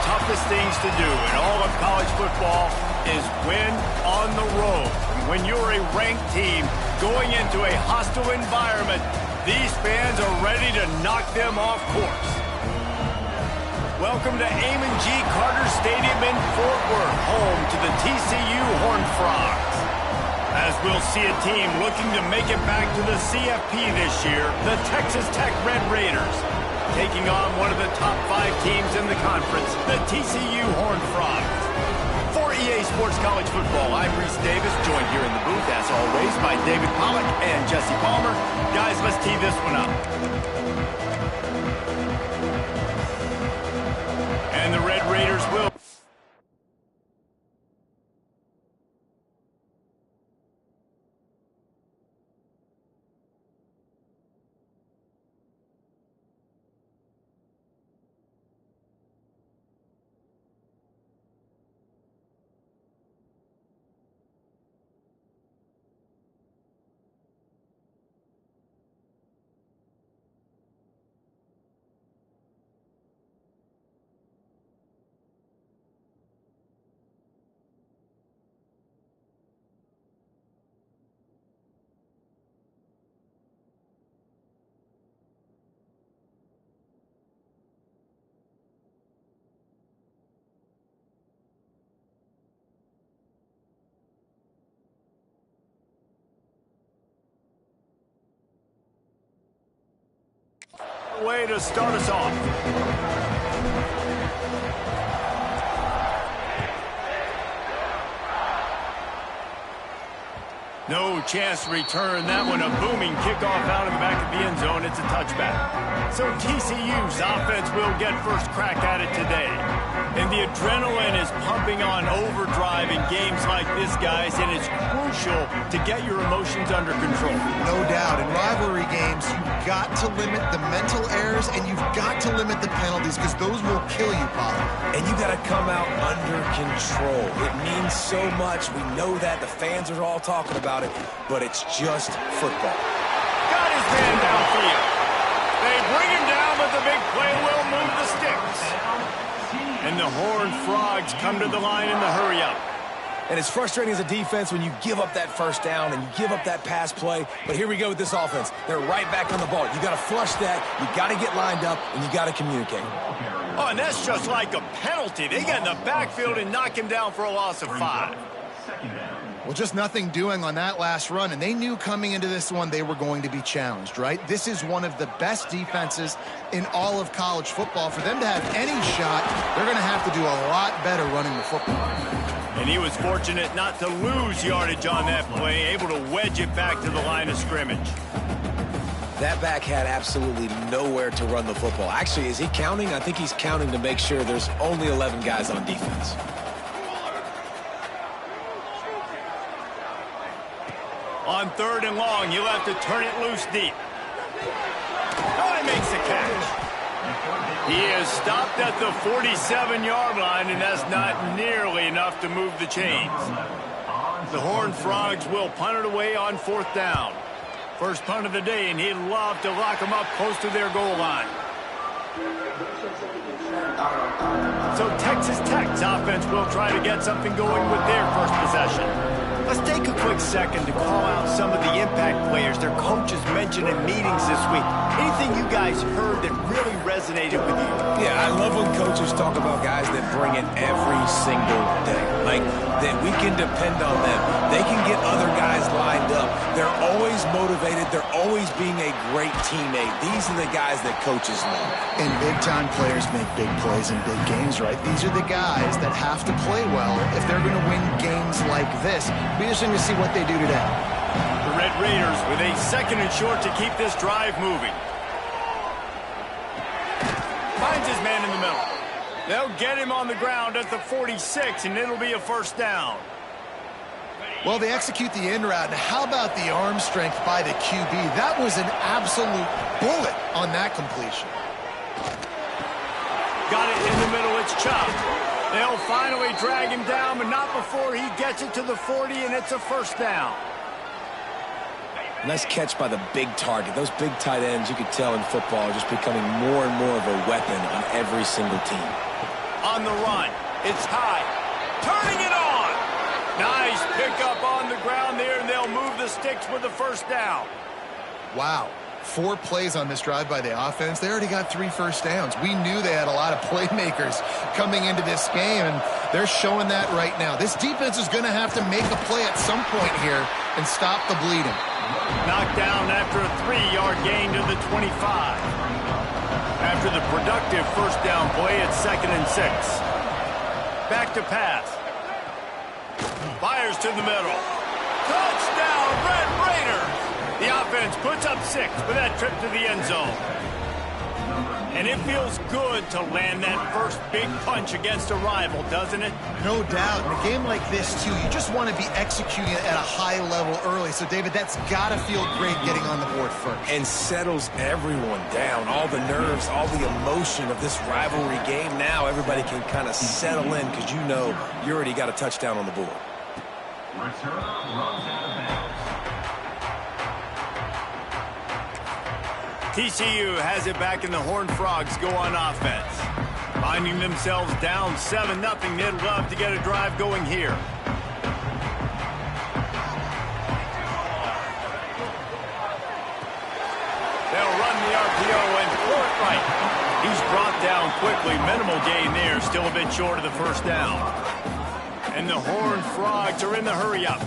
toughest things to do in all of college football is win on the road. When you're a ranked team going into a hostile environment, these fans are ready to knock them off course. Welcome to Amon G. Carter Stadium in Fort Worth, home to the TCU Horned Frogs. As we'll see a team looking to make it back to the CFP this year, the Texas Tech Red Raiders, taking on one of the top 5 teams in the conference, the TCU Horned Frogs. For EA Sports College Football, I'm Reese Davis, joined here in the booth, as always, by David Pollack and Jesse Palmer. Guys, let's tee this one up. And the Red Raiders will... way to start us off. No chance to return that one. A booming kickoff out of the back of the end zone. It's a touchback. So TCU's offense will get first crack at it today. And the adrenaline is pumping on overdrive in games like this, guys, and it's crucial to get your emotions under control. No doubt. In rivalry games, you've got to limit the mental errors and you've got to limit the penalties because those will kill you, Paul. And you got to come out under control. It means so much. We know that. The fans are all talking about it, but it's just football. Got his man downfield. They bring him down, but the big play will move the sticks. And the Horned Frogs come to the line in the hurry-up. And it's frustrating as a defense when you give up that first down and you give up that pass play. But here we go with this offense. They're right back on the ball. You got to flush that. You got to get lined up, and you got to communicate. Oh, and that's just like a penalty. They get in the backfield and knock him down for a loss of 5. Well, just nothing doing on that last run, and they knew coming into this one they were going to be challenged, right? This is one of the best defenses in all of college football. For them to have any shot, they're going to have to do a lot better running the football. And he was fortunate not to lose yardage on that play, able to wedge it back to the line of scrimmage. That back had absolutely nowhere to run the football. Actually, is he counting? I think he's counting to make sure there's only 11 guys on defense. On 3rd and long, he'll have to turn it loose deep. Oh, he makes the catch. He is stopped at the 47-yard line, and that's not nearly enough to move the chains. The Horned Frogs will punt it away on 4th down. First punt of the day, and he'd love to lock them up close to their goal line. So Texas Tech's offense will try to get something going with their first possession. Let's take a quick second to call out some of the impact players their coaches mentioned in meetings this week. Anything you guys heard that really resonated with you? Yeah, I love when coaches talk about guys that bring it every single day. Like, that we can depend on them. They can get other guys lined up. They're always motivated. They're always being a great teammate. These are the guys that coaches love. And big-time players make big plays in big games, right? These are the guys that have to play well if they're going to win games like this. Be interesting to see what they do today. The Red Raiders with a 2nd and short to keep this drive moving. Finds his man in the middle. They'll get him on the ground at the 46, and it'll be a first down. Well, they execute the in route. How about the arm strength by the QB? That was an absolute bullet on that completion. Got it in the middle. It's chopped. They'll finally drag him down, but not before he gets it to the 40, and it's a first down. Nice catch by the big target. Those big tight ends, you could tell in football, are just becoming more and more of a weapon on every single team. on the run. It's high. Turning it on. Nice pickup on the ground there, and they'll move the sticks with the first down. Wow. 4 plays on this drive by the offense. They already got 3 first downs. We knew they had a lot of playmakers coming into this game, and they're showing that right now. This defense is going to have to make a play at some point here and stop the bleeding. Knocked down after a 3-yard gain to the 25. After the productive first down play, it's 2nd and 6. Back to pass. Fires to the middle. Touchdown, Red Raiders! The offense puts up 6 with that trip to the end zone. And it feels good to land that first big punch against a rival, doesn't it? No doubt. In a game like this, too, you just want to be executing at a high level early. So, David, that's got to feel great getting on the board first. And settles everyone down. All the nerves, all the emotion of this rivalry game. Now everybody can kind of settle in because you know you already got a touchdown on the board. TCU has it back, and the Horned Frogs go on offense. Finding themselves down 7-0, they'd love to get a drive going here. They'll run the RPO and throw it right. He's brought down quickly. Minimal gain there, still a bit short of the first down. And the Horned Frogs are in the hurry-up.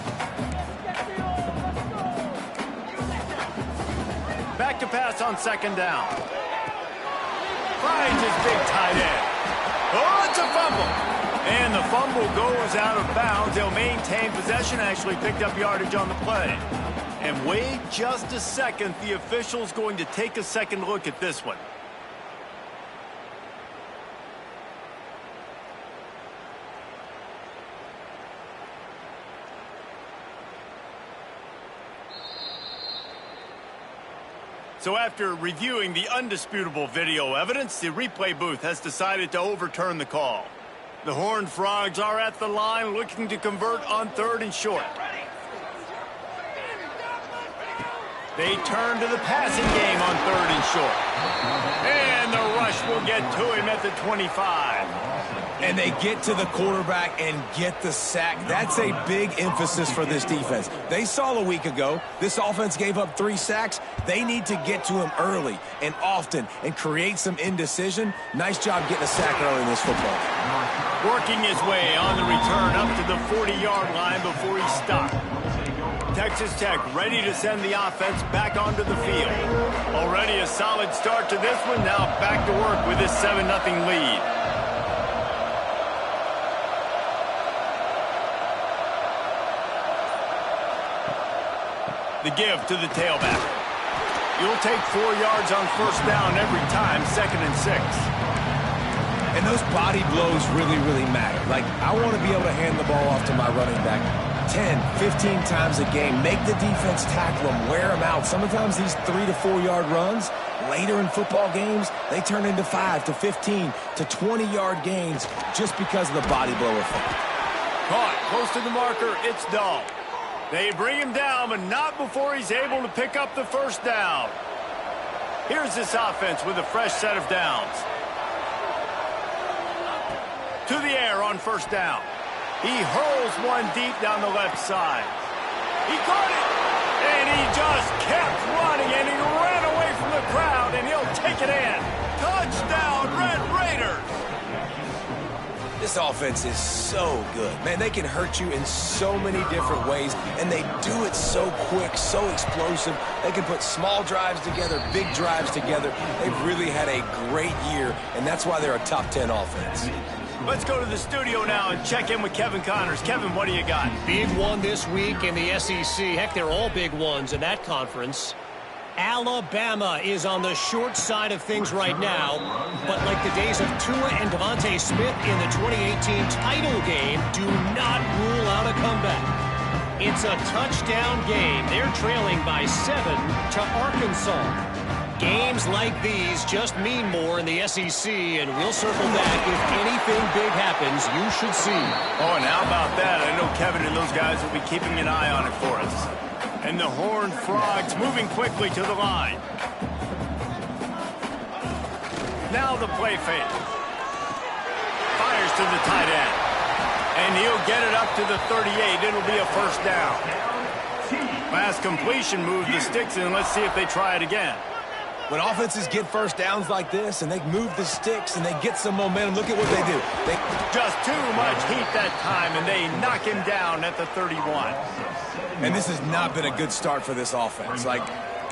Back to pass on 2nd down. Finds his big tight end. Oh, it's a fumble. And the fumble goes out of bounds. They'll maintain possession, actually picked up yardage on the play. And wait just a second. The official's going to take a second look at this one. So after reviewing the undisputable video evidence, the replay booth has decided to overturn the call. The Horned Frogs are at the line looking to convert on 3rd and short. They turn to the passing game on 3rd and short. And the rush will get to him at the 25. And they get to the quarterback and get the sack. That's a big emphasis for this defense. They saw a week ago, this offense gave up 3 sacks. They need to get to him early and often and create some indecision. Nice job getting a sack early in this football. Working his way on the return up to the 40-yard line before he stopped. Texas Tech ready to send the offense back onto the field. Already a solid start to this one. Now back to work with this 7-0 lead. The give to the tailback. You'll take 4 yards on first down every time, 2nd and 6. And those body blows really, really matter. Like, I want to be able to hand the ball off to my running back 10, 15 times a game. Make the defense tackle them, wear them out. Sometimes these 3 to 4 yard runs, later in football games, they turn into 5 to 15 to 20 yard gains just because of the body blow effect. Caught close to the marker, it's Dahl. They bring him down, but not before he's able to pick up the first down. Here's this offense with a fresh set of downs. To the air on first down. He hurls one deep down the left side. He caught it, and he just kept running, and he ran away from the crowd, and he'll take it in. Touchdown, Red Raiders! This offense is so good. Man, they can hurt you in so many different ways, and they do it so quick, so explosive. They can put small drives together, big drives together. They've really had a great year, and that's why they're a top 10 offense. Let's go to the studio now and check in with Kevin Connors. Kevin, what do you got? Big one this week in the SEC. Heck, they're all big ones in that conference. Alabama is on the short side of things right now, but like the days of Tua and Devontae Smith in the 2018 title game, do not rule out a comeback. It's a touchdown game. They're trailing by 7 to Arkansas. Games like these just mean more in the SEC, and we'll circle back if anything big happens. You should see. Oh, and how about that? I know Kevin and those guys will be keeping an eye on it for us. And the Horned Frogs moving quickly to the line. Now the play fake. to the tight end. And he'll get it up to the 38. It'll be a first down. Last completion moved the sticks in. Let's see if they try it again. When offenses get first downs like this and they move the sticks and they get some momentum, look at what they do. Just too much heat that time, and they knock him down at the 31. And this has not been a good start for this offense. Like,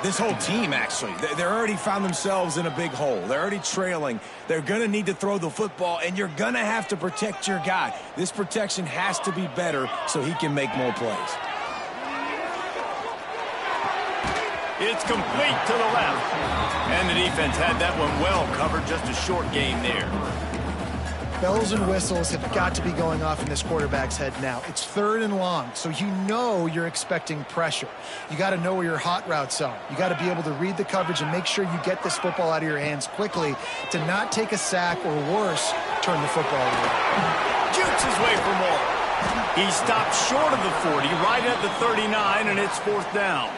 this whole team, actually. They're already found themselves in a big hole. They're already trailing. They're going to need to throw the football, and you're going to have to protect your guy. This protection has to be better so he can make more plays. It's complete to the left. And the defense had that one well covered. Just a short gain there. Bells and whistles have got to be going off in this quarterback's head now. It's 3rd and long, so you know you're expecting pressure. You got to know where your hot routes are. You got to be able to read the coverage and make sure you get this football out of your hands quickly to not take a sack or worse, turn the football away. Jukes his way for more. He stopped short of the 40, right at the 39, and it's 4th down.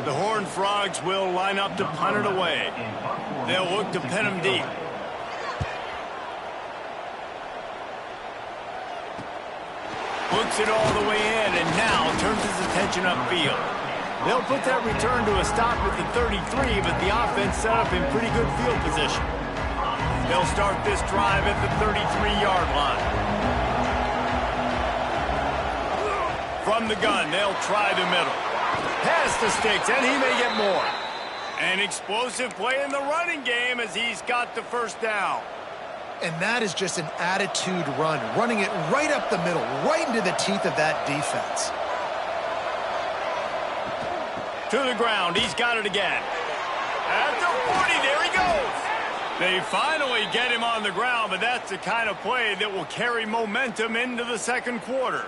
The Horned Frogs will line up to punt it away. They'll look to pin him deep. Hooks it all the way in, and now turns his attention upfield. They'll put that return to a stop at the 33, but the offense set up in pretty good field position. They'll start this drive at the 33-yard line. From the gun, they'll try the middle. Past the sticks, and he may get more. An explosive play in the running game as he's got the first down. And that is just an attitude run, running it right up the middle, right into the teeth of that defense. To the ground, he's got it again. At the 40, there he goes. They finally get him on the ground, but that's the kind of play that will carry momentum into the second quarter.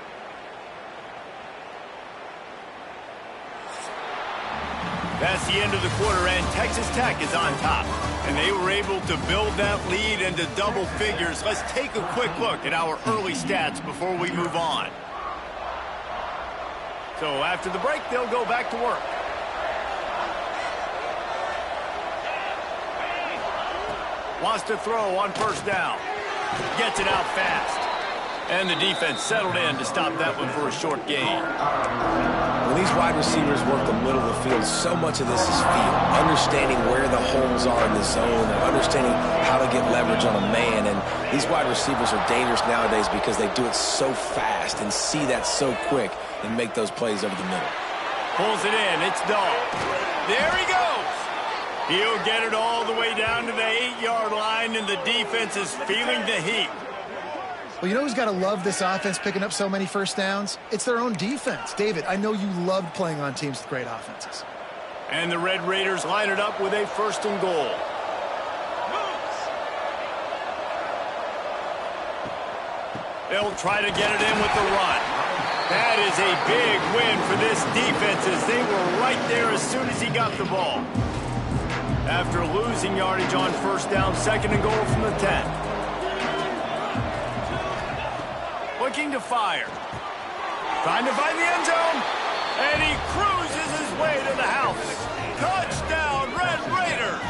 That's the end of the quarter, and Texas Tech is on top. And they were able to build that lead into double figures. Let's take a quick look at our early stats before we move on. So after the break, they'll go back to work. Wants to throw on first down. Gets it out fast. And the defense settled in to stop that one for a short gain. When these wide receivers work the middle of the field, so much of this is feel. Understanding where the holes are in the zone and understanding how to get leverage on a man. And these wide receivers are dangerous nowadays because they do it so fast and see that so quick and make those plays over the middle. Pulls it in. It's Dahl. There he goes. He'll get it all the way down to the 8-yard line, and the defense is feeling the heat. Well, you know who's got to love this offense picking up so many first downs? It's their own defense. David, I know you loved playing on teams with great offenses. And the Red Raiders line it up with a 1st and goal. They'll try to get it in with the run. That is a big win for this defense as they were right there as soon as he got the ball. After losing yardage on first down, 2nd and goal from the 10. Looking to fire. Trying to find the end zone. And he cruises his way to the house. Touchdown, Red Raiders.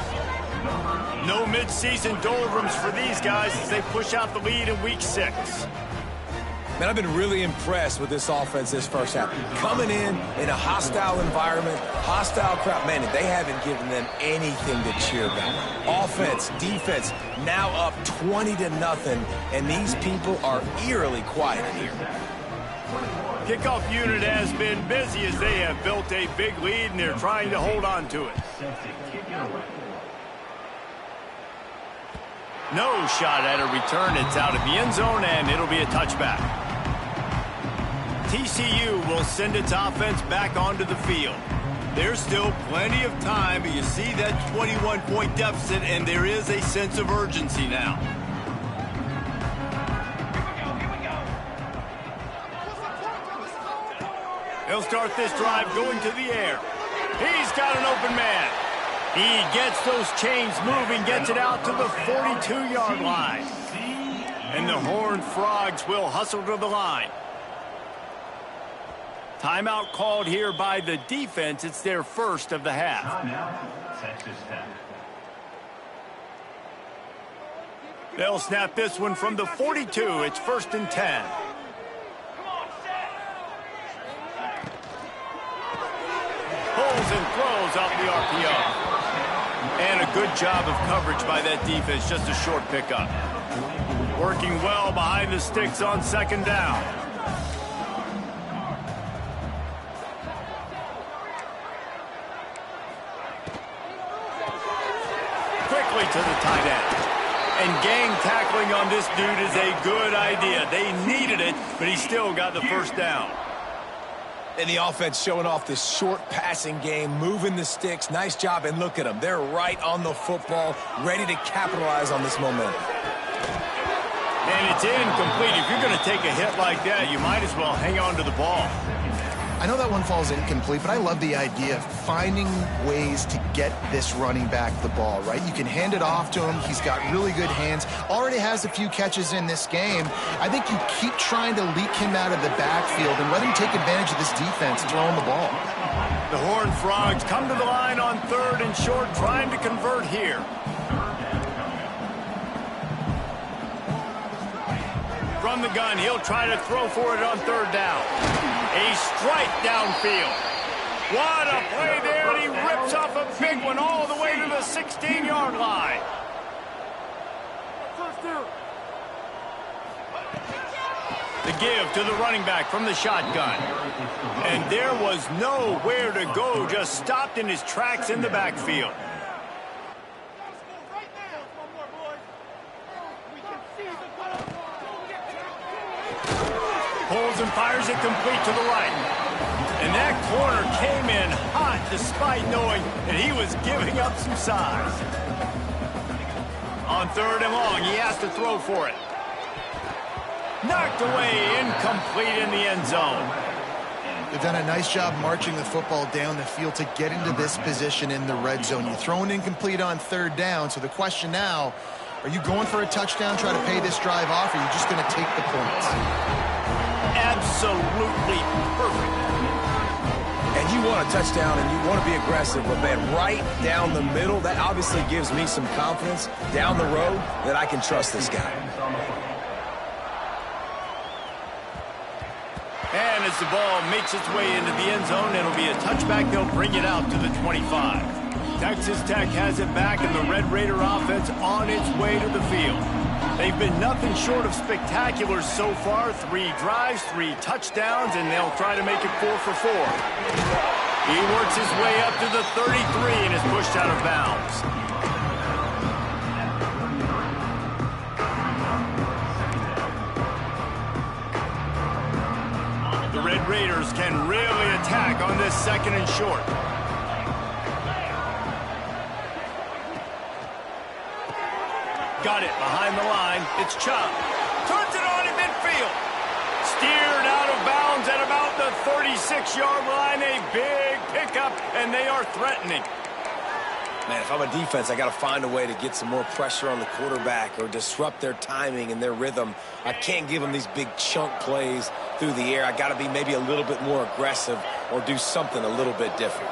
No midseason doldrums for these guys as they push out the lead in Week 6. Man, I've been really impressed with this offense this first half. Coming in a hostile environment, hostile crowd. Man, they haven't given them anything to cheer about. Offense, defense, now up 20-0, and these people are eerily quiet in here. Kickoff unit has been busy as they have built a big lead, and they're trying to hold on to it. No shot at a return. It's out of the end zone, and it'll be a touchback. TCU will send its offense back onto the field. There's still plenty of time, but you see that 21-point deficit, and there is a sense of urgency now. He'll start this drive going to the air. He's got an open man. He gets those chains moving, gets it out to the 42-yard line. And the Horned Frogs will hustle to the line. Timeout called here by the defense. It's their first of the half. They'll snap this one from the 42. It's 1st and 10. Pulls and throws off the RPO. And a good job of coverage by that defense. Just a short pickup. Working well behind the sticks on 2nd down. Quickly to the tight end. And gang tackling on this dude is a good idea. They needed it, but he still got the 1st down. And the offense showing off this short passing game, moving the sticks. Nice job, and look at them. They're right on the football, ready to capitalize on this momentum. And it's incomplete. If you're going to take a hit like that, you might as well hang on to the ball. I know that one falls incomplete, but I love the idea of finding ways to get this running back the ball, right? You can hand it off to him. He's got really good hands. Already has a few catches in this game. I think you keep trying to leak him out of the backfield and let him take advantage of this defense throwing the ball. The Horned Frogs come to the line on 3rd and short, trying to convert here. From the gun, he'll try to throw for it on 3rd down. A strike downfield. What a play there, and he rips off a big one all the way to the 16-yard line. The give to the running back from the shotgun. And there was nowhere to go, just stopped in his tracks in the backfield. Pulls and fires it complete to the right. And that corner came in hot despite knowing that he was giving up some size. On 3rd and long, he has to throw for it. Knocked away, incomplete in the end zone. They've done a nice job marching the football down the field to get into this position in the red zone. You throw an incomplete on 3rd down, so the question now, are you going for a touchdown, try to pay this drive off, or are you just going to take the points? Absolutely perfect. And you want a touchdown and you want to be aggressive, but man, right down the middle, that obviously gives me some confidence down the road that I can trust this guy. And as the ball makes its way into the end zone, it'll be a touchback. They'll bring it out to the 25. Texas Tech has it back, and the Red Raider offense on its way to the field. They've been nothing short of spectacular so far. 3 drives, 3 touchdowns, and they'll try to make it 4 for 4. He works his way up to the 33 and is pushed out of bounds. The Red Raiders can really attack on this 2nd and short. Got it behind the line. It's Chubb. Turns it on in midfield. Steered out of bounds at about the 36-yard line. A big pickup, and they are threatening. Man, if I'm a defense, I got to find a way to get some more pressure on the quarterback or disrupt their timing and their rhythm. I can't give them these big chunk plays through the air. I got to be maybe a little bit more aggressive or do something a little bit different.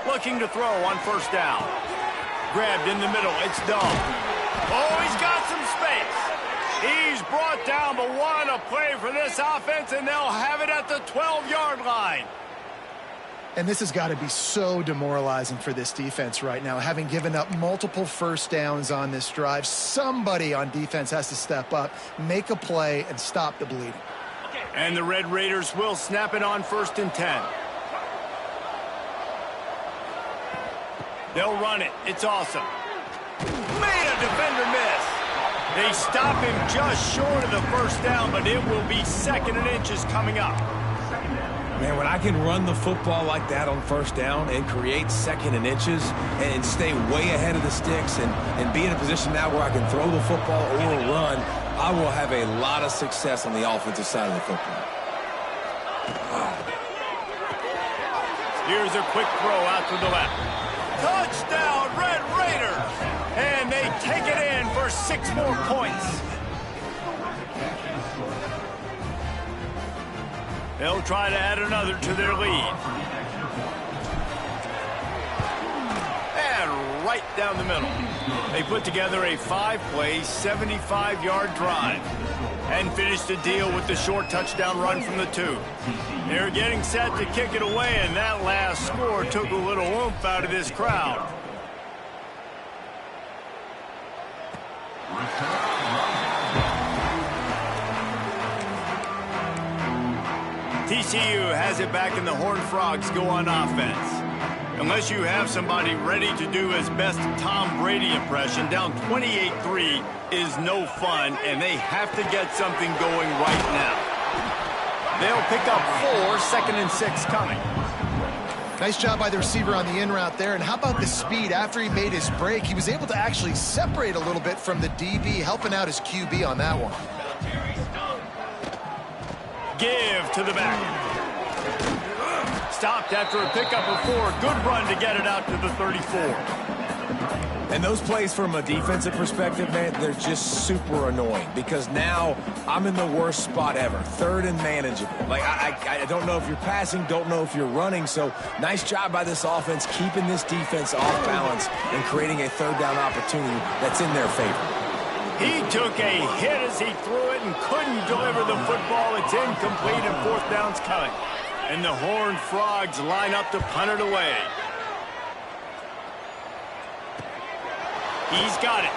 Looking to throw on 1st down. Grabbed in the middle. It's Dom. Oh, he's got some space. He's brought down, but what a play for this offense, and they'll have it at the 12-yard line. And this has got to be so demoralizing for this defense right now. Having given up multiple 1st downs on this drive, somebody on defense has to step up, make a play, and stop the bleeding. And the Red Raiders will snap it on 1st and 10. They'll run it. It's awesome. Made a defender miss. They stop him just short of the 1st down, but it will be 2nd and inches coming up. Man, when I can run the football like that on 1st down and create 2nd and inches and stay way ahead of the sticks and be in a position now where I can throw the football or run, I will have a lot of success on the offensive side of the football. Here's a quick throw out to the left. Touchdown, Red Raiders! And they take it in for 6 more points. They'll try to add another to their lead. And right down the middle. They put together a 5-play, 75-yard drive and finished the deal with the short touchdown run from the 2. They're getting set to kick it away, and that last score took a little oomph out of this crowd. TCU has it back, and the Horned Frogs go on offense. Unless you have somebody ready to do his best Tom Brady impression, down 28-3 is no fun, and they have to get something going right now. They'll pick up 4, 2nd and 6 coming. Nice job by the receiver on the in route there. And how about the speed? After he made his break, he was able to actually separate a little bit from the DB, helping out his QB on that one. Give to the back. Stopped after a pickup of 4. Good run to get it out to the 34. And those plays from a defensive perspective, man, they're just super annoying because now I'm in the worst spot ever. 3rd and manageable. Like, I don't know if you're passing, don't know if you're running. So nice job by this offense keeping this defense off balance and creating a 3rd down opportunity that's in their favor. He took a hit as he threw it and couldn't deliver the football. It's incomplete, and 4th down's coming. And the Horned Frogs line up to punt it away. He's got it.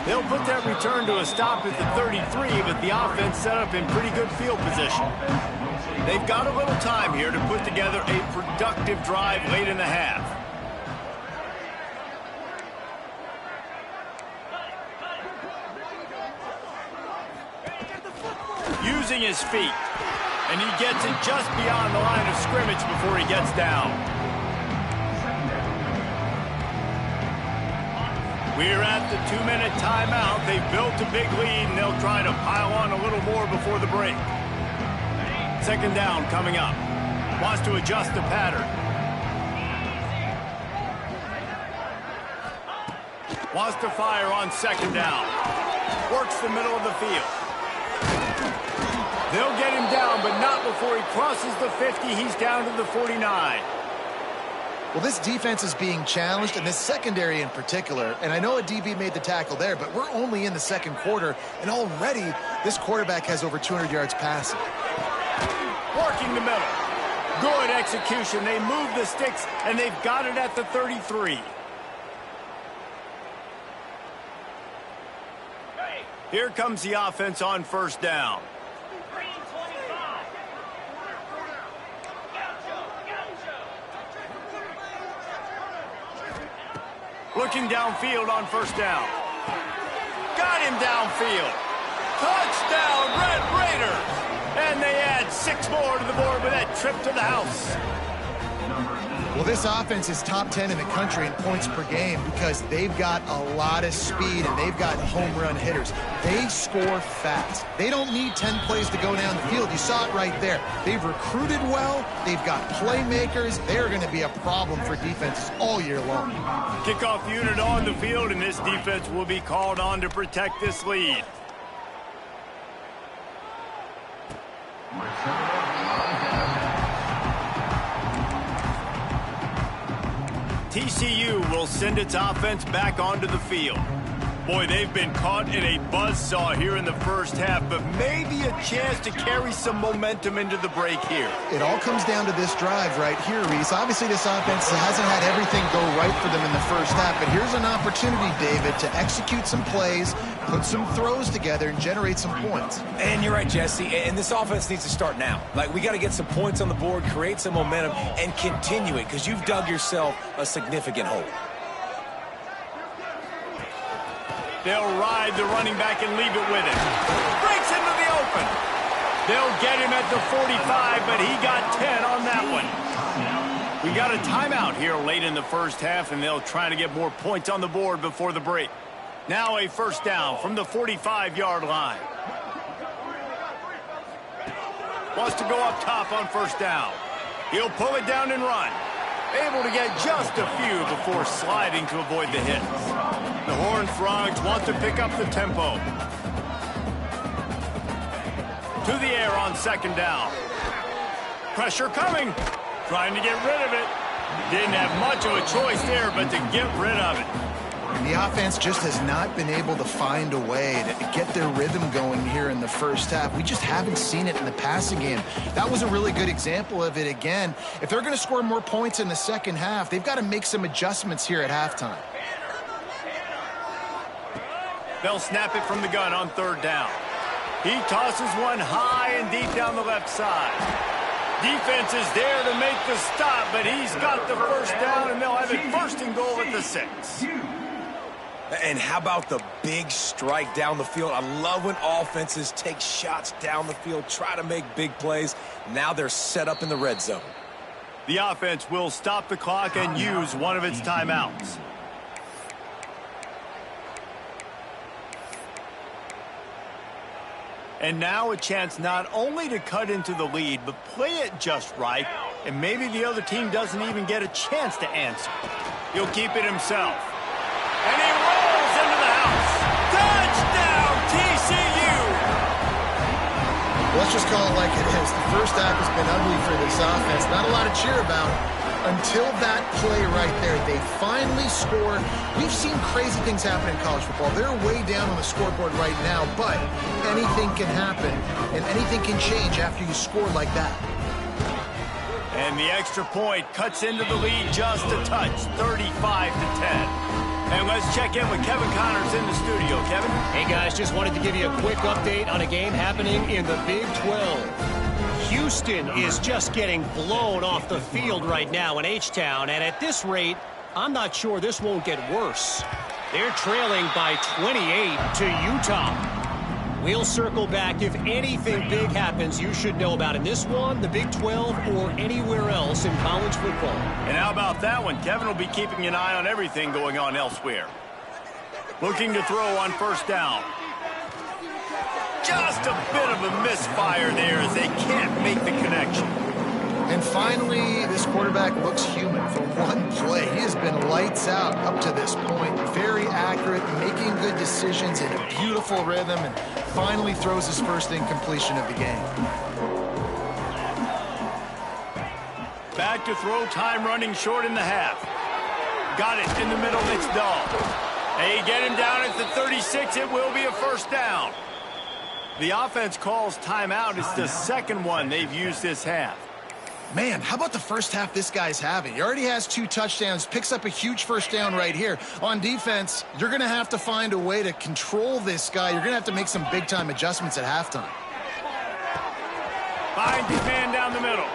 They'll put that return to a stop at the 33, but the offense set up in pretty good field position. They've got a little time here to put together a productive drive late in the half. Using his feet, and he gets it just beyond the line of scrimmage before he gets down. We're at the 2-minute timeout. They've built a big lead, and they'll try to pile on a little more before the break. 2nd down coming up. Wants to adjust the pattern. Wants to fire on 2nd down. Works the middle of the field. They'll get him down, but not before he crosses the 50. He's down to the 49. Well, this defense is being challenged, and this secondary in particular. And I know a DB made the tackle there, but we're only in the 2nd quarter, and already this quarterback has over 200 yards passing. Working the middle. Good execution. They move the sticks, and they've got it at the 33. Here comes the offense on 1st down. Looking downfield on 1st down. Got him downfield. Touchdown, Red Raiders! And they add 6 more to the board with that trip to the house. Well, this offense is top 10 in the country in points per game because they've got a lot of speed and they've got home run hitters. They score fast. They don't need 10 plays to go down the field. You saw it right there. They've recruited well. They've got playmakers. They're going to be a problem for defenses all year long. Kickoff unit on the field, and this defense will be called on to protect this lead. TCU will send its offense back onto the field. Boy, they've been caught in a buzzsaw here in the 1st half, but maybe a chance to carry some momentum into the break here. It all comes down to this drive right here, Reese. Obviously, this offense hasn't had everything go right for them in the 1st half, but here's an opportunity, David, to execute some plays, put some throws together, and generate some points. And you're right, Jesse, and this offense needs to start now. Like, we got to get some points on the board, create some momentum, and continue it, because you've dug yourself a significant hole. They'll ride the running back and leave it with him. Breaks into the open. They'll get him at the 45, but he got 10 on that one. We got a timeout here late in the 1st half, and they'll try to get more points on the board before the break. Now a 1st down from the 45-yard line. Wants to go up top on 1st down. He'll pull it down and run. Able to get just a few before sliding to avoid the hits. The Horned Frogs want to pick up the tempo. To the air on 2nd down. Pressure coming. Trying to get rid of it. Didn't have much of a choice there but to get rid of it. And the offense just has not been able to find a way to get their rhythm going here in the first half. We just haven't seen it in the passing game. That was a really good example of it again. If they're going to score more points in the second half, they've got to make some adjustments here at halftime. They'll snap it from the gun on third down. He tosses one high and deep down the left side. Defense is there to make the stop, but he's got the first down, and they'll have it first and goal at the 6. And how about the big strike down the field? I love when offenses take shots down the field, try to make big plays. Now they're set up in the red zone. The offense will stop the clock and use one of its timeouts. And now a chance not only to cut into the lead, but play it just right, and maybe the other team doesn't even get a chance to answer. He'll keep it himself. And he rolls into the house. Touchdown, TCU! Let's just call it like it is. The first half has been ugly for this offense. Not a lot to cheer about until that play right there. They finally score. We've seen crazy things happen in college football. They're way down on the scoreboard right now, but anything can happen, and anything can change after you score like that. And the extra point cuts into the lead just a touch, 35-10. And let's check in with Kevin Connors in the studio. Kevin? Hey, guys, just wanted to give you a quick update on a game happening in the Big 12. Houston is just getting blown off the field right now in H-Town, and at this rate, I'm not sure this won't get worse. They're trailing by 28 to Utah. We'll circle back if anything big happens you should know about in this one, the Big 12, or anywhere else in college football. And how about that one? Kevin will be keeping an eye on everything going on elsewhere. Looking to throw on first down. Just a bit of a misfire there as they can't make the connection. And finally, this quarterback looks human for one play. He has been lights out up to this point. Very accurate, making good decisions in a beautiful rhythm, and finally throws his first incompletion of the game. Back to throw, time running short in the half. Got it in the middle, it's Dahl. They get him down at the 36. It will be a first down. The offense calls timeout. It's the second one they've used this half. Man, how about the first half this guy's having? He already has 2 touchdowns, picks up a huge first down right here. On defense, you're going to have to find a way to control this guy. You're going to have to make some big-time adjustments at halftime. Finds his man down the middle.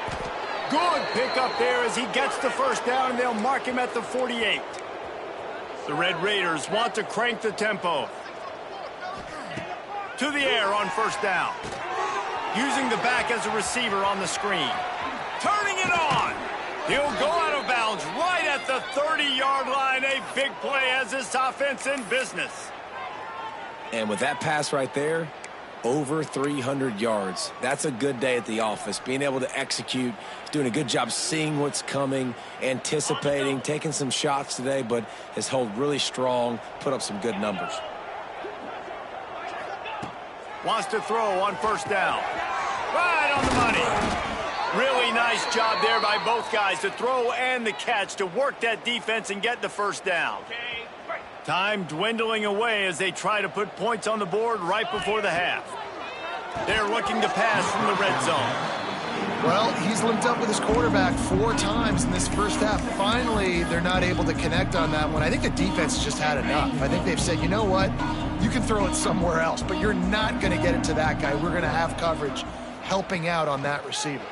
Good pickup there as he gets the first down, and they'll mark him at the 48. The Red Raiders want to crank the tempo. To the air on first down. Using the back as a receiver on the screen. Turning it on. He'll go out of bounds right at the 30-yard line. A big play as this offense in business. And with that pass right there, over 300 yards. That's a good day at the office. Being able to execute, doing a good job seeing what's coming, anticipating, taking some shots today, but has held really strong, put up some good numbers. Wants to throw on first down. Right on the money. Really nice job there by both guys, the throw and the catch, to work that defense and get the first down. Time dwindling away as they try to put points on the board right before the half. They're looking to pass from the red zone. Well, he's linked up with his quarterback 4 times in this first half. Finally, they're not able to connect on that one. I think the defense just had enough. I think they've said, you know what, you can throw it somewhere else, but you're not going to get it to that guy. We're going to have coverage helping out on that receiver.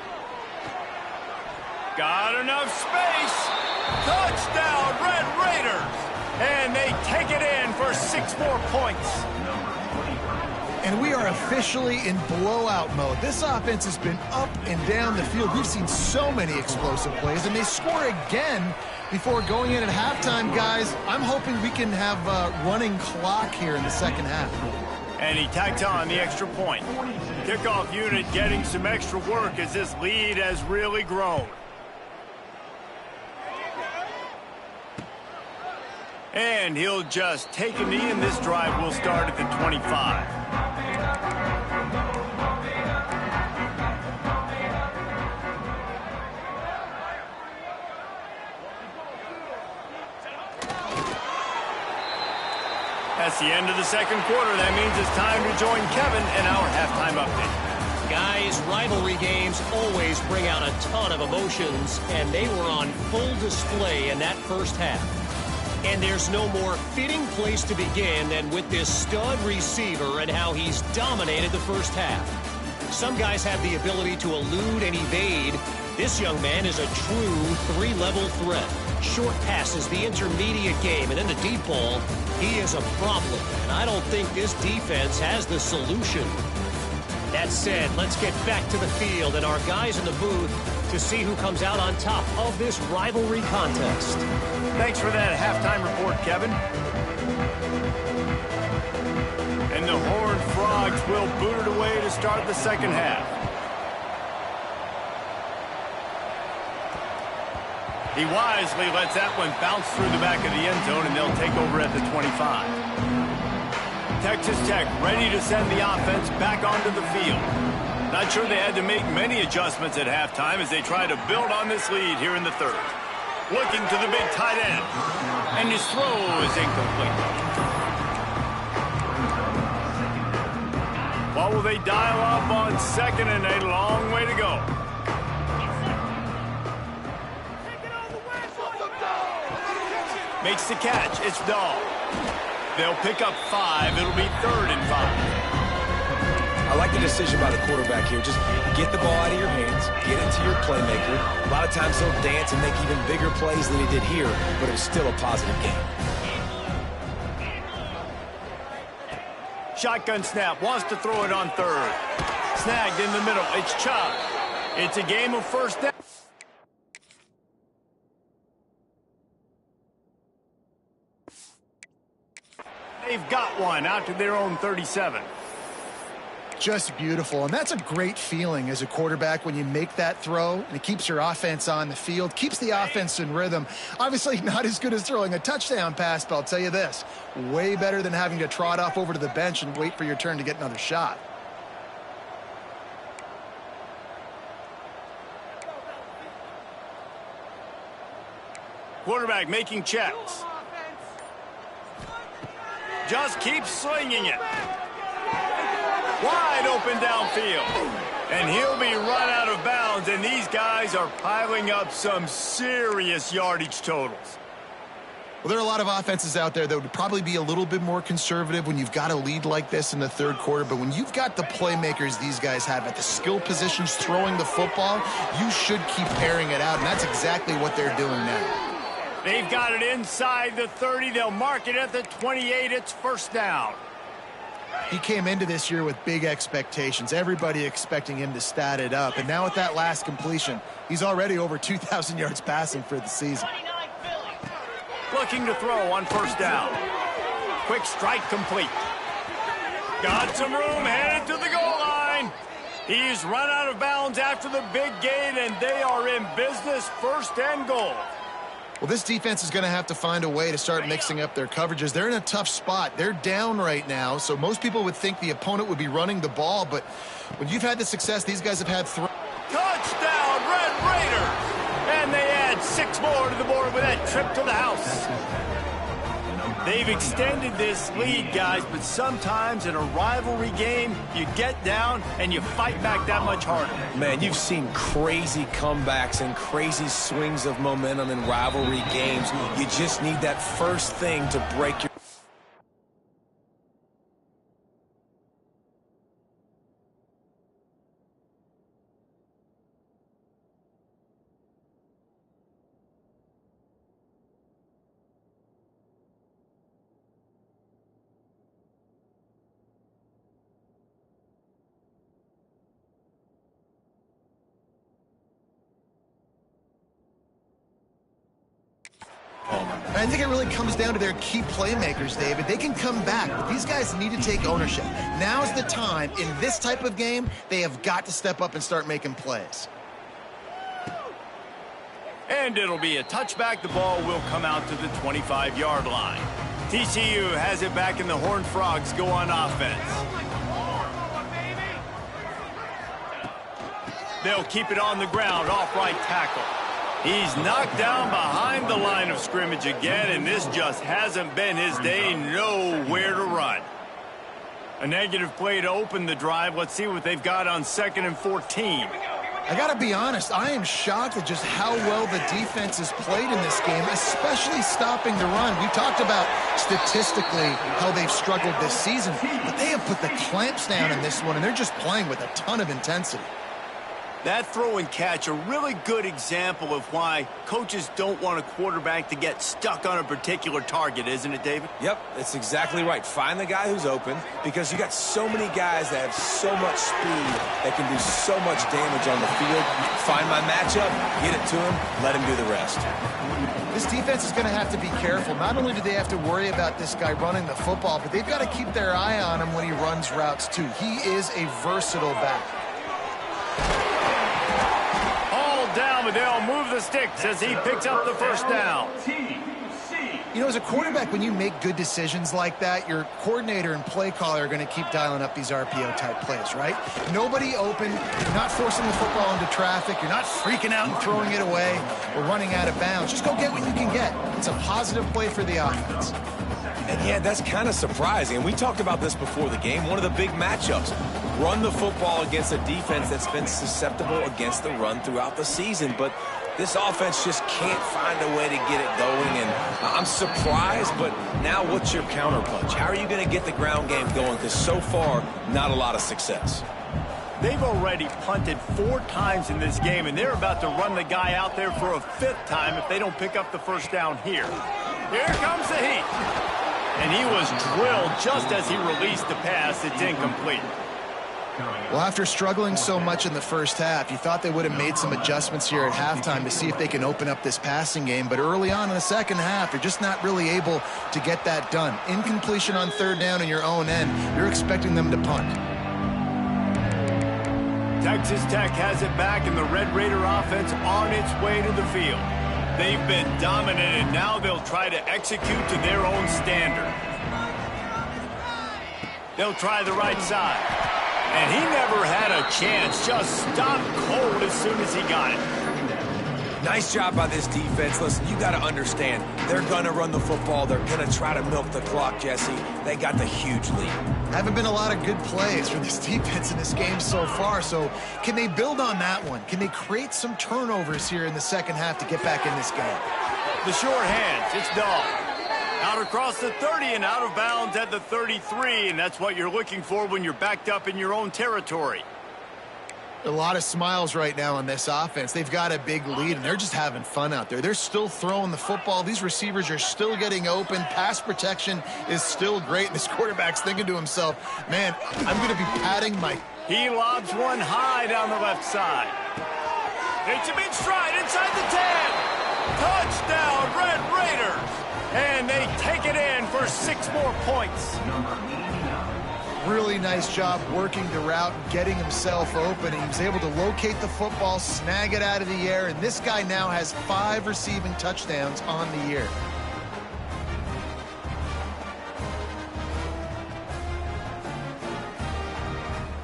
Got enough space. Touchdown, Red Raiders. And they take it in for 6 more points. And we are officially in blowout mode. This offense has been up and down the field. We've seen so many explosive plays, and they score again before going in at halftime, guys. I'm hoping we can have a running clock here in the second half. And he tacked on the extra point. Kickoff unit getting some extra work as this lead has really grown. And he'll just take a knee, and this drive will start at the 25. That's the end of the second quarter. That means it's time to join Kevin in our halftime update. Guys, rivalry games always bring out a ton of emotions, and they were on full display in that first half. And there's no more fitting place to begin than with this stud receiver and how he's dominated the first half. Some guys have the ability to elude and evade. This young man is a true three-level threat. Short passes, the intermediate game, and then the deep ball. He is a problem, and I don't think this defense has the solution. That said, let's get back to the field and our guys in the booth to see who comes out on top of this rivalry contest. Thanks for that halftime report, Kevin. And the Horned Frogs will boot it away to start the second half. He wisely lets that one bounce through the back of the end zone, and they'll take over at the 25. Texas Tech ready to send the offense back onto the field. Not sure they had to make many adjustments at halftime as they try to build on this lead here in the third. Looking to the big tight end. And his throw is incomplete. What will they dial up on second and a long way to go? Makes the catch. It's Dahl. They'll pick up 5. It'll be 3rd and 5. I like the decision by the quarterback here. Just get the ball out of your hands, get it to your playmaker. A lot of times he'll dance and make even bigger plays than he did here, but it was still a positive game. Shotgun snap. Wants to throw it on 3rd. Snagged in the middle. It's Chubb. It's a game of first down. They've got one out to their own 37. Just beautiful, and that's a great feeling as a quarterback when you make that throw, and it keeps your offense on the field, keeps the offense in rhythm. Obviously not as good as throwing a touchdown pass, but I'll tell you this, way better than having to trot off over to the bench and wait for your turn to get another shot. Quarterback making checks. Just keeps slinging it. Wide open downfield. And he'll be run out of bounds, and these guys are piling up some serious yardage totals. Well, there are a lot of offenses out there that would probably be a little bit more conservative when you've got a lead like this in the third quarter, but when you've got the playmakers these guys have at the skill positions throwing the football, you should keep airing it out, and that's exactly what they're doing now. They've got it inside the 30. They'll mark it at the 28. It's first down. He came into this year with big expectations. Everybody expecting him to stat it up. And now with that last completion, he's already over 2,000 yards passing for the season. Looking to throw on first down. Quick strike complete. Got some room, headed to the goal line. He's run out of bounds after the big gain, and they are in business, first and goal. Well, this defense is going to have to find a way to start mixing up their coverages. They're in a tough spot. They're down right now, so most people would think the opponent would be running the ball, but when you've had the success these guys have had touchdown, Red Raiders! And they add 6 more to the board with that trip to the house. They've extended this lead, guys, but sometimes in a rivalry game, you get down and you fight back that much harder. Man, you've seen crazy comebacks and crazy swings of momentum in rivalry games. You just need that first thing to break your... I think it really comes down to their key playmakers, David. They can come back, but these guys need to take ownership. Now's the time. In this type of game, they have got to step up and start making plays. And it'll be a touchback. The ball will come out to the 25-yard line. TCU has it back, and the Horned Frogs go on offense. They'll keep it on the ground, off right tackle. He's knocked down behind the line of scrimmage again, and this just hasn't been his day. Nowhere to A negative play to open the drive. Let's see what they've got on 2nd and 14. I got to be honest, I am shocked at just how well the defense has played in this game, especially stopping the run. We talked about statistically how they've struggled this season, but they have put the clamps down in this one, and they're just playing with a ton of intensity. That throw and catch, a really good example of why coaches don't want a quarterback to get stuck on a particular target, isn't it, David? Yep, that's exactly right. Find the guy who's open, because you got so many guys that have so much speed that can do so much damage on the field. Find my matchup, get it to him, let him do the rest. This defense is going to have to be careful. Not only do they have to worry about this guy running the football, but they've got to keep their eye on him when he runs routes, too. He is a versatile back. Down, but they'll move the sticks as he picks up the first down. You know, as a quarterback, when you make good decisions like that, your coordinator and play caller are going to keep dialing up these RPO-type plays, right? Nobody open, you're not forcing the football into traffic, you're not freaking out and throwing it away or running out of bounds. Just go get what you can get. It's a positive play for the offense. And yeah, that's kind of surprising. And we talked about this before the game. One of the big matchups. Run the football against a defense that's been susceptible against the run throughout the season. But this offense just can't find a way to get it going. And I'm surprised, but now what's your counterpunch? How are you going to get the ground game going? Because so far, not a lot of success. They've already punted 4 times in this game, and they're about to run the guy out there for a 5th time if they don't pick up the first down here. Here comes the heat. And he was drilled just as he released the pass. It's incomplete. Well, after struggling so much in the first half, you thought they would have made some adjustments here at halftime to see if they can open up this passing game. But early on in the second half, they're just not really able to get that done. Incompletion on 3rd down in your own end. You're expecting them to punt. Texas Tech has it back, and the Red Raider offense on its way to the field. They've been dominant, and now they'll try to execute to their own standard. They'll try the right side. And he never had a chance, just stopped cold as soon as he got it. Nice job by this defense. Listen, you got to understand, they're going to run the football. They're going to try to milk the clock, Jesse. They got the huge lead. Haven't been a lot of good plays for this defense in this game so far, so can they build on that one? Can they create some turnovers here in the second half to get back in this game? The short hands, it's Dahl. Out across the 30 and out of bounds at the 33, and that's what you're looking for when you're backed up in your own territory. A lot of smiles right now on this offense. They've got a big lead, and they're just having fun out there. They're still throwing the football. These receivers are still getting open. Pass protection is still great. And this quarterback's thinking to himself, man, I'm going to be padding my... He lobs one high down the left side. Takes him in stride inside the 10. Touchdown, Red Raiders. And they take it in for 6 more points. Really nice job working the route, getting himself open. He was able to locate the football, snag it out of the air, and this guy now has 5 receiving touchdowns on the year.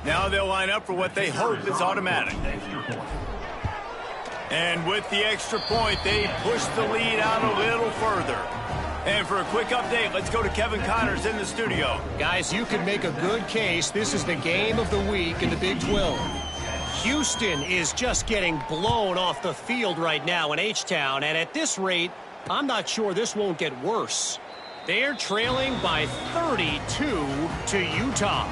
Now they'll line up for what they hope is automatic. And with the extra point, they push the lead out a little further. And for a quick update, let's go to Kevin Connors in the studio. Guys, you could make a good case. This is the game of the week in the Big 12. Houston is just getting blown off the field right now in H-Town. And at this rate, I'm not sure this won't get worse. They're trailing by 32 to Utah.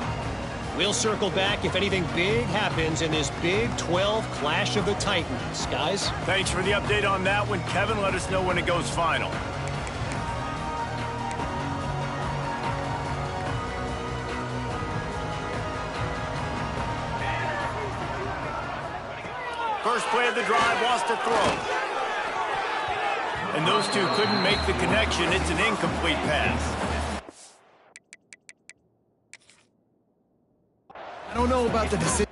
We'll circle back if anything big happens in this Big 12 Clash of the Titans. Guys? Thanks for the update on that one, Kevin. Let us know when it goes final. First play of the drive, lost a throw. And those two couldn't make the connection. It's an incomplete pass. I don't know about the decision.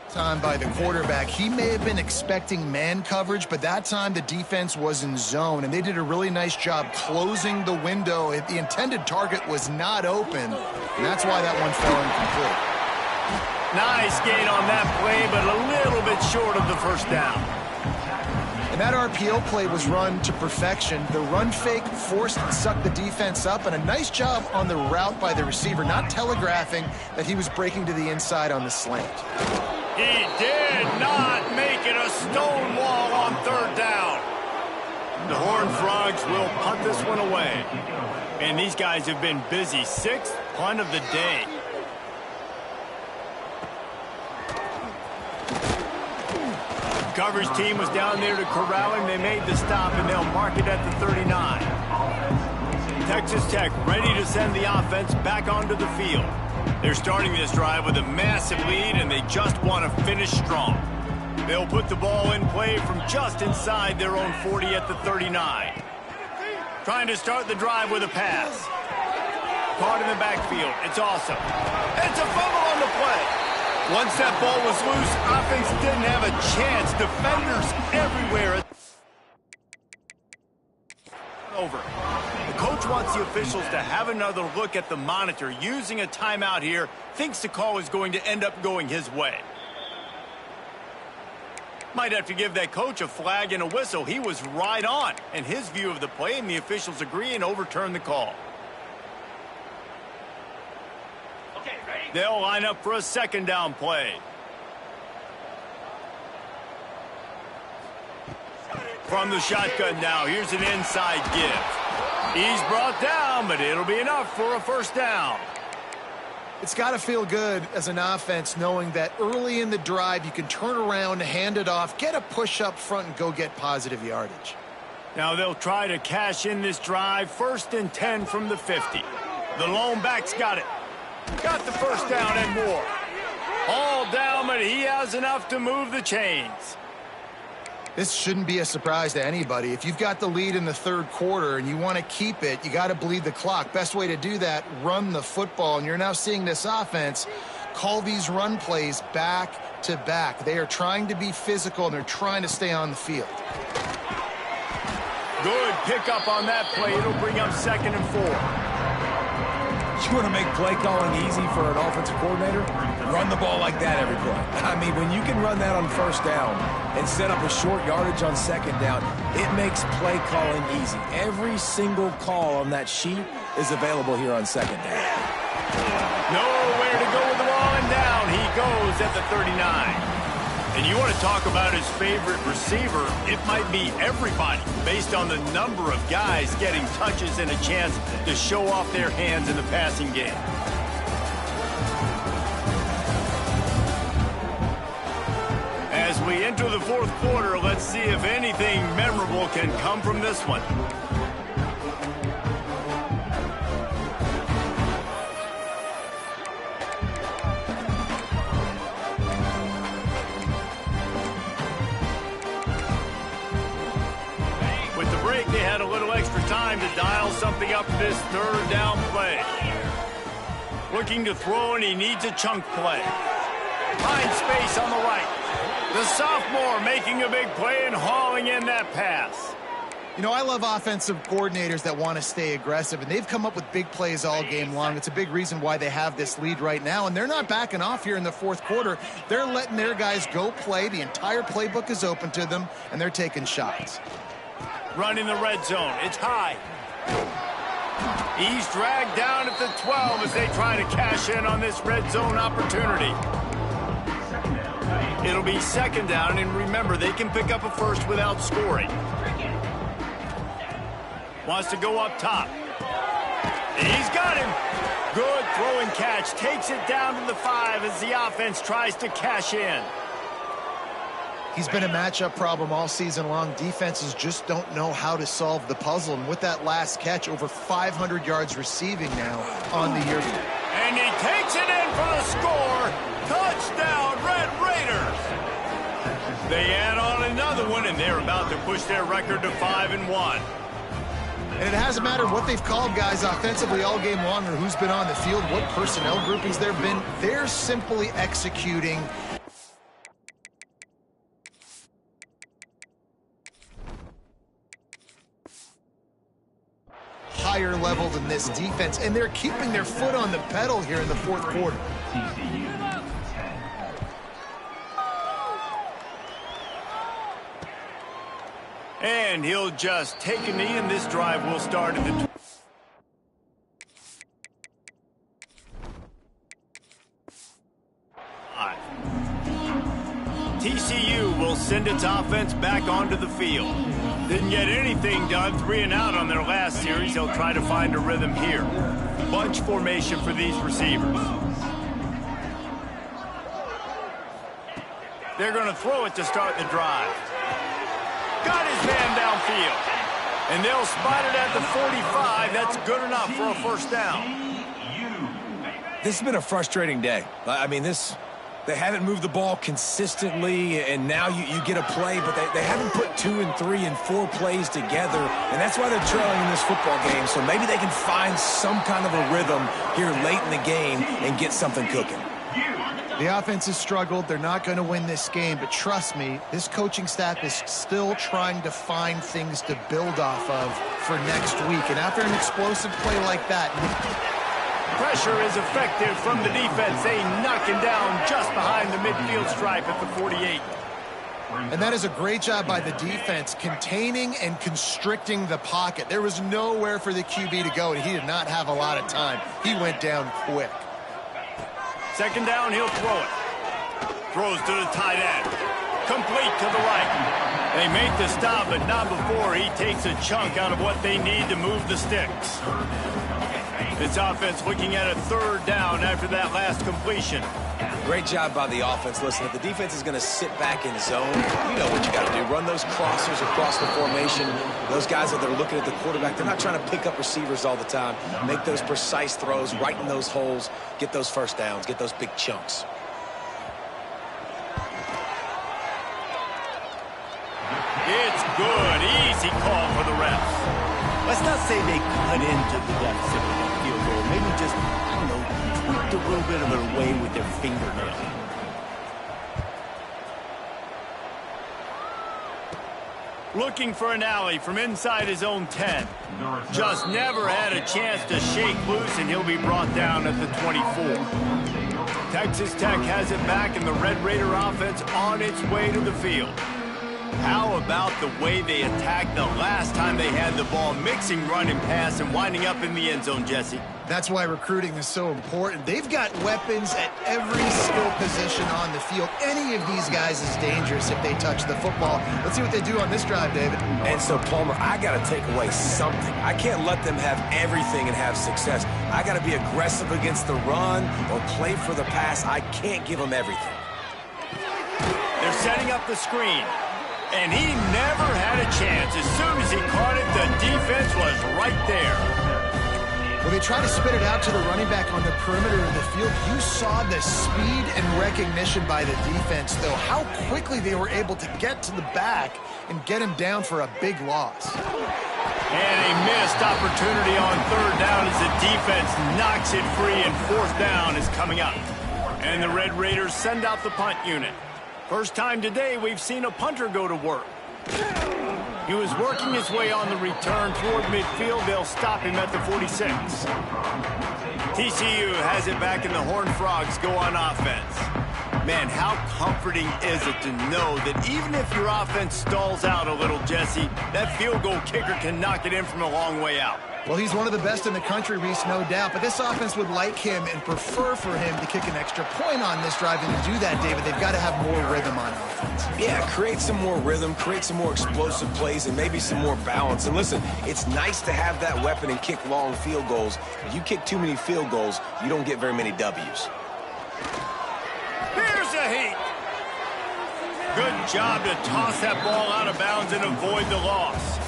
Time by the quarterback. He may have been expecting man coverage, but that time the defense was in zone, and they did a really nice job closing the window. The intended target was not open, and that's why that one fell incomplete. Nice gain on that play, but a little bit short of the first down. And that RPO play was run to perfection. The run fake forced and sucked the defense up, and a nice job on the route by the receiver, not telegraphing that he was breaking to the inside on the slant. He did not make it a stone wall on third down. The Horned Frogs will punt this one away. And these guys have been busy. Sixth punt of the day. Coverage team was down there to corral him. They made the stop, and they'll mark it at the 39. Texas Tech ready to send the offense back onto the field. They're starting this drive with a massive lead, and they just want to finish strong. They'll put the ball in play from just inside their own 40 at the 39. Trying to start the drive with a pass. Caught in the backfield. It's awesome. It's a fumble on the play. Once that ball was loose, offense didn't have a chance. Defenders everywhere. Over. The coach wants the officials to have another look at the monitor. Using a timeout here, thinks the call is going to end up going his way. Might have to give that coach a flag and a whistle. He was right on in his view of the play, and the officials agree and overturn the call. They'll line up for a second down play. From the shotgun now, here's an inside give. He's brought down, but it'll be enough for a first down. It's got to feel good as an offense knowing that early in the drive you can turn around, hand it off, get a push up front, and go get positive yardage. Now they'll try to cash in this drive. 1st and 10 from the 50. The lone back's got it. Got the first down and more. All down, but he has enough to move the chains. This shouldn't be a surprise to anybody. If you've got the lead in the third quarter and you want to keep it, you got to bleed the clock. Best way to do that, run the football. And you're now seeing this offense call these run plays back to back. They are trying to be physical, and they're trying to stay on the field. Good pickup on that play. It'll bring up 2nd and 4. You want to make play calling easy for an offensive coordinator? Run the ball like that every play. I mean, when you can run that on first down and set up a short yardage on second down, it makes play calling easy. Every single call on that sheet is available here on second down. Nowhere to go with the ball, and down he goes at the 39. And you want to talk about his favorite receiver, it might be everybody based on the number of guys getting touches and a chance to show off their hands in the passing game. As we enter the fourth quarter, let's see if anything memorable can come from this one. They had a little extra time to dial something up for this third down play. Looking to throw, and he needs a chunk play. Finds space on the right. The sophomore making a big play and hauling in that pass. You know, I love offensive coordinators that want to stay aggressive, and they've come up with big plays all game long. It's a big reason why they have this lead right now, and they're not backing off here in the fourth quarter. They're letting their guys go play. The entire playbook is open to them, and they're taking shots. Run in the red zone. It's high. He's dragged down at the 12 as they try to cash in on this red zone opportunity. It'll be 2nd down, and remember, they can pick up a first without scoring. Wants to go up top. He's got him. Good throw and catch. Takes it down to the 5 as the offense tries to cash in. He's been a matchup problem all season long. Defenses just don't know how to solve the puzzle. And with that last catch, over 500 yards receiving now on the year. And he takes it in for the score. Touchdown, Red Raiders. They add on another one, and they're about to push their record to 5-1. And it hasn't mattered what they've called guys offensively all game long or who's been on the field, what personnel groupings there have been. They're simply executing. Higher level than this defense, and they're keeping their foot on the pedal here in the fourth quarter. TCU 10. And he'll just take a knee, and this drive will start at the... TCU will send its offense back onto the field. Didn't get anything done, 3 and out on their last series. They'll try to find a rhythm here. Bunch formation for these receivers. They're going to throw it to start the drive. Got his man downfield. And they'll spot it at the 45. That's good enough for a first down. This has been a frustrating day. I mean, they haven't moved the ball consistently, and now you get a play, but they haven't put 2 and 3 and 4 plays together, and that's why they're trailing in this football game. So maybe they can find some kind of a rhythm here late in the game and get something cooking. The offense has struggled. They're not going to win this game, but trust me, this coaching staff is still trying to find things to build off of for next week. And after an explosive play like that... Pressure is effective from the defense. They knock him down just behind the midfield stripe at the 48. And that is a great job by the defense, containing and constricting the pocket. There was nowhere for the QB to go, and he did not have a lot of time. He went down quick. Second down, he'll throw it. Throws to the tight end. Complete to the right. They make the stop, but not before he takes a chunk out of what they need to move the sticks. This offense looking at a third down after that last completion. Great job by the offense. Listen, if the defense is going to sit back in zone, you know what you got to do. Run those crossers across the formation. Those guys that are looking at the quarterback, they're not trying to pick up receivers all the time. Make those precise throws, right in those holes, get those first downs, get those big chunks. It's good. Easy call for the refs. Let's not say they cut into the deficit with that field goal. Maybe just, tweaked a little bit of it away with their fingernail. Looking for an alley from inside his own 10. Just never had a chance to shake loose, and he'll be brought down at the 24. Texas Tech has it back, and the Red Raider offense on its way to the field. How about the way they attacked the last time they had the ball, mixing run and pass and winding up in the end zone, Jesse? That's why recruiting is so important. They've got weapons at every skill position on the field. Any of these guys is dangerous if they touch the football. Let's see what they do on this drive, David. And so, Palmer, I got to take away something. I can't let them have everything and have success. I got to be aggressive against the run or play for the pass. I can't give them everything. They're setting up the screen. And he never had a chance. As soon as he caught it, the defense was right there. When they try to spit it out to the running back on the perimeter of the field, you saw the speed and recognition by the defense, though. How quickly they were able to get to the back and get him down for a big loss. And a missed opportunity on third down as the defense knocks it free, and fourth down is coming up. And the Red Raiders send out the punt unit. First time today we've seen a punter go to work. He was working his way on the return toward midfield. They'll stop him at the 46. TCU has it back, and the Horned Frogs go on offense. Man, how comforting is it to know that even if your offense stalls out a little, Jesse, that field goal kicker can knock it in from a long way out. Well, he's one of the best in the country, Reese, no doubt. But this offense would like him and prefer for him to kick an extra point on this drive. And to do that, David, they've got to have more rhythm on offense. Yeah, create some more rhythm, create some more explosive plays, and maybe some more balance. And listen, it's nice to have that weapon and kick long field goals. If you kick too many field goals, you don't get very many W's. Here's a heat. Good job to toss that ball out of bounds and avoid the loss.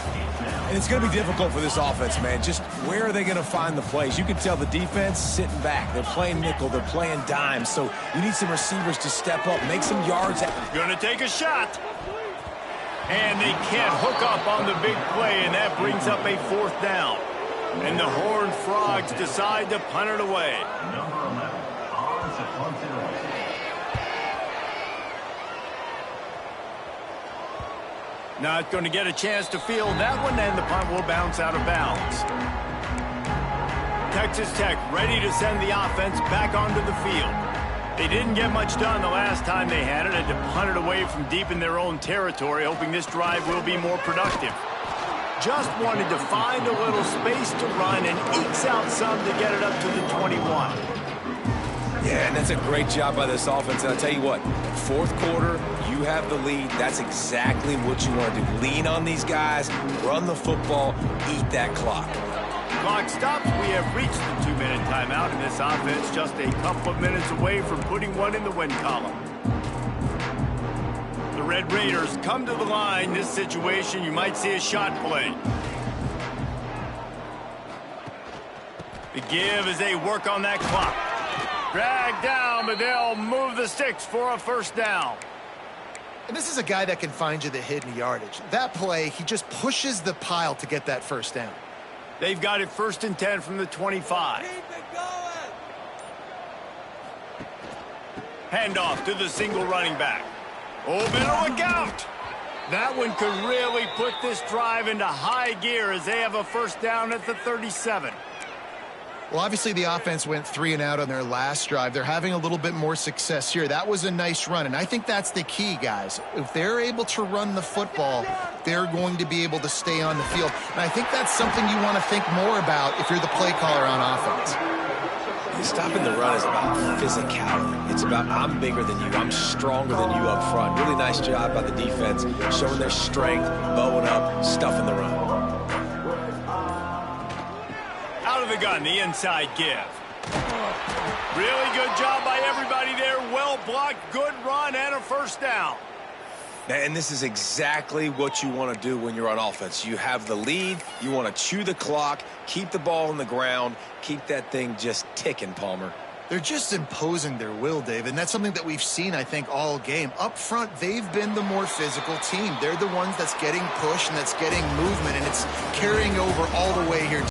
And it's going to be difficult for this offense, man. Just where are they going to find the plays? You can tell the defense sitting back. They're playing nickel. They're playing dime. So you need some receivers to step up, make some yards. Going to take a shot. And they can't hook up on the big play, and that brings up a fourth down. And the Horned Frogs decide to punt it away. Not going to get a chance to field that one, and the punt will bounce out of bounds. Texas Tech ready to send the offense back onto the field. They didn't get much done the last time they had it. Had to punt it away from deep in their own territory, hoping this drive will be more productive. Just wanted to find a little space to run and ekes out some to get it up to the 21. Yeah, and that's a great job by this offense. And I'll tell you what, fourth quarter, you have the lead. That's exactly what you want to do. Lean on these guys, run the football, eat that clock. Clock stops. We have reached the 2-minute timeout, and this offense just a couple of minutes away from putting one in the win column. The Red Raiders come to the line. This situation, you might see a shot play. The give as they work on that clock. Drag down, but they'll move the sticks for a first down. And this is a guy that can find you the hidden yardage. That play, he just pushes the pile to get that first down. They've got it 1st and 10 from the 25. Keep it going. Handoff to the single running back. Oh, better look out. That one could really put this drive into high gear as they have a first down at the 37. Well, obviously the offense went 3 and out on their last drive. They're having a little bit more success here. That was a nice run, and I think that's the key, guys. If they're able to run the football, they're going to be able to stay on the field. And I think that's something you want to think more about if you're the play caller on offense. Stopping the run is about physicality. It's about I'm bigger than you. I'm stronger than you up front. Really nice job by the defense, showing their strength, bowing up, stuffing the run. Out of the gun, the inside give. Really good job by everybody there. Well blocked, good run, and a first down. And this is exactly what you want to do when you're on offense. You have the lead. You want to chew the clock, keep the ball on the ground, keep that thing just ticking, Palmer. They're just imposing their will, Dave, and that's something that we've seen, I think, all game. Up front, they've been the more physical team. They're the ones that's getting pushed and that's getting movement, and it's carrying over all the way here.